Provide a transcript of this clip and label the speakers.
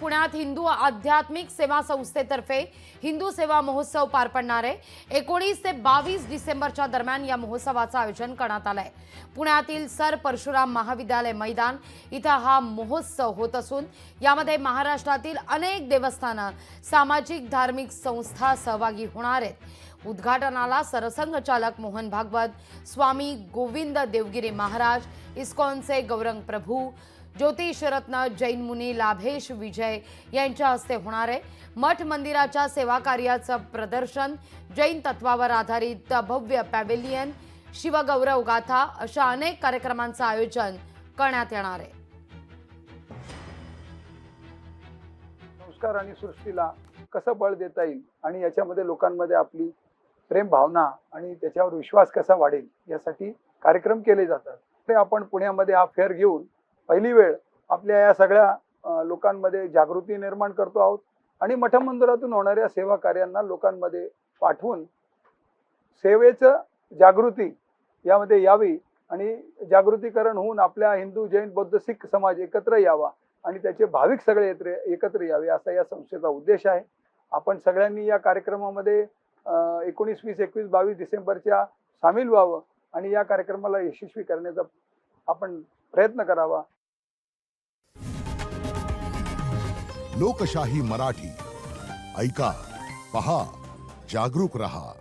Speaker 1: पुण्यात हिंदू आध्यात्मिक सेवा संस्थेतर्फे हिंदू सेवा महोत्सव पार पडणार आहे। 19 ते 22 डिसेंबरच्या दरम्यान या महोत्सवाचं आयोजन करण्यात आलंय। पुण्यातील सर परशुराम महाविद्यालय मैदान इथं हा महोत्सव होत असून यामध्ये महाराष्ट्रातील अनेक देवस्थानं, सामाजिक धार्मिक संस्था सहभागी होणार आहेत। उद्घाटनाला सरसंघचालक मोहन भागवत, स्वामी गोविंद देवगिरी महाराज, इस्कॉनचे गौरंग प्रभू, ज्योतिष रत्न जैन मुनी लाभेश विजय यांच्या हस्ते होणार आहे। मठ मंदिराच्या सेवा कार्याचं प्रदर्शन, जैन तत्वावर आधारित भव्य पॅव्हेलियन, शिवगौरव गाथा अशा अनेक कार्यक्रमांचं आयोजन करण्यात येणार आहे।
Speaker 2: संस्कार आणि सृष्टीला कसं बळ देता येईल आणि याच्यामध्ये लोकांमध्ये आपली प्रेम भावना आणि त्याच्यावर विश्वास कसा वाढेल यासाठी कार्यक्रम केले जातात। ते आपण पुण्यामध्ये हा फेअर घेऊन पहिली वेळ आपल्या या सगळ्या लोकांमध्ये जागृती निर्माण करतो आहोत आणि मठ मंदिरातून होणाऱ्या सेवा कार्यांना लोकांमध्ये पाठवून सेवेचं जागृती यामध्ये यावी आणि जागृतीकरण होऊन आपल्या हिंदू, जैन, बौद्ध, सिख समाज एकत्र यावा आणि त्याचे भाविक सगळे एकत्र यावे असा या संस्थेचा उद्देश आहे। आपण सगळ्यांनी या कार्यक्रमामध्ये 19, 20, 21, 22 डिसेंबरच्या सामील व्हावं आणि या कार्यक्रमाला यशस्वी करण्याचा आपण प्रयत्न करावा।
Speaker 3: लोकशाही मराठी ऐका, पहा, जागरूक रहा।